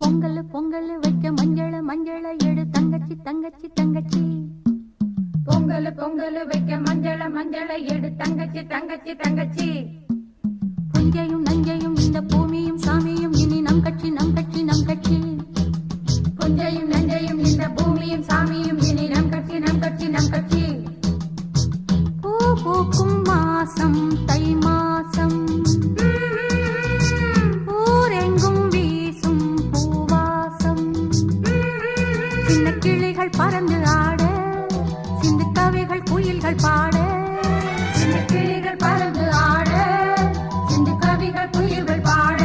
பொங்கல் பொங்கல் வைக்க மஞ்சள மஞ்சள எடு தங்கச்சி தங்கச்சி தங்கச்சி. பொங்கல் பொங்கல் வைக்க மஞ்சள மஞ்சள எடு தங்கச்சி தங்கச்சி தங்கச்சி. புஞ்சையும் நஞ்சையும் இந்த பூமியும் சாமியும் இனி நம் கட்சி நம் கட்சி நம் கட்சி. புஞ்சையும் நஞ்சையும் இந்த பூமியும் சாமியும் இனி நம் கட்சி நம் கட்சி நம் கட்சி. பூ பூக்கும் மாசம் தை மாசம், ஊரெங்கும் வீசும் பூவாசம். சின்ன கிளிகள் பறந்து ஆட, சிந்து கவிகள் குயில்கள் பாட. சின்ன கிளிகள் பறந்து ஆட, சிந்து கவிகள் குயில்கள் பாட.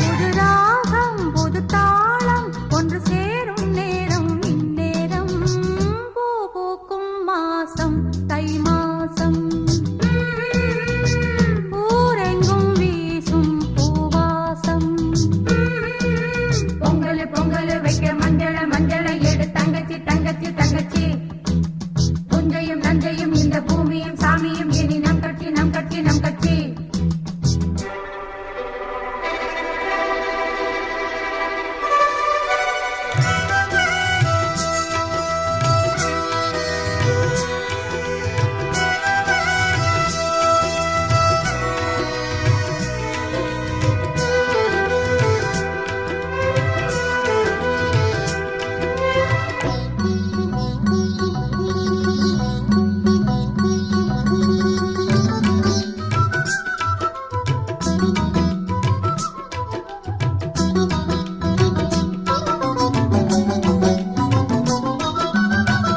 புது ராகம் புது தாளம் ஒன்று சேரும் நேரம் இந்நேரம். பூ பூக்கும் மாசம் தை மாசம், ஊரெங்கும் வீசும் பூவாசம். பொங்கல் பொங்கல் வைக்க மஞ்சள மஞ்சள எடு தங்கச்சி தங்கச்சி தங்கச்சி. புஞ்சையும் நஞ்சையும் இந்த பூமியும் சாமியும் இனி நம் கட்சி நம் கட்சி நம் கட்சி.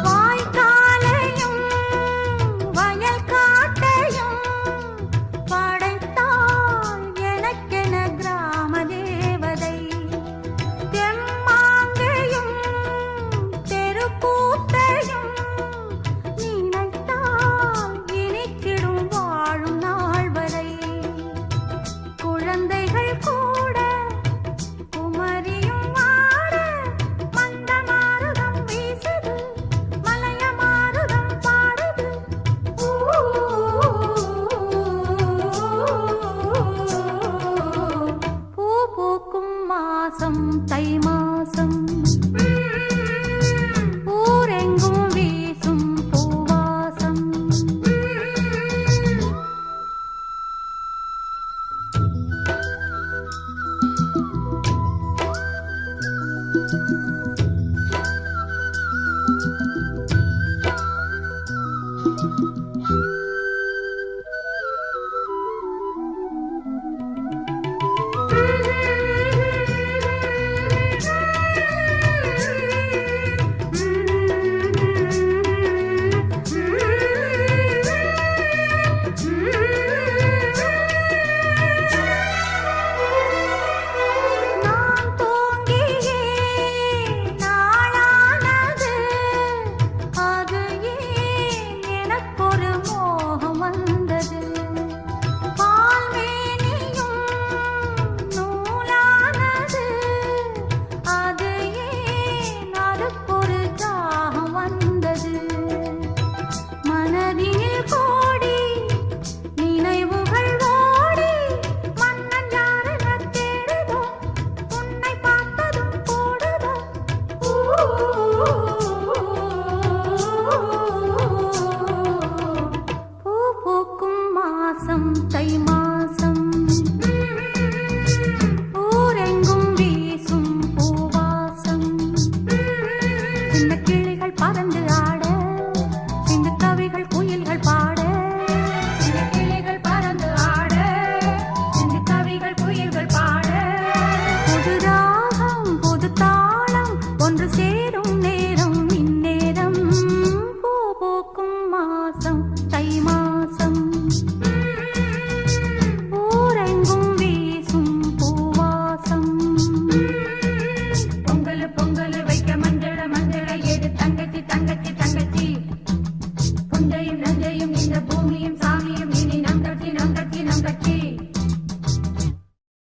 வாய்க்காலையும் வயல் காட்டையும் படைத்தாள் எனக்கென கிராம தேவதை. தெம்மாங்கையும் தெருக்கூத்தையும் நினைத்தால் இனிக்கிடும் வாழும் நாள் வரை. குழந்தைகள் கூட குமரியும் ஆட, மந்த மாருதம் வீசுது மலைய மாருதம் பாடுது. பூ பூக்கும் மாசம் தை மாசம், ஊரெங்கும் வீசும் பூவாசம்.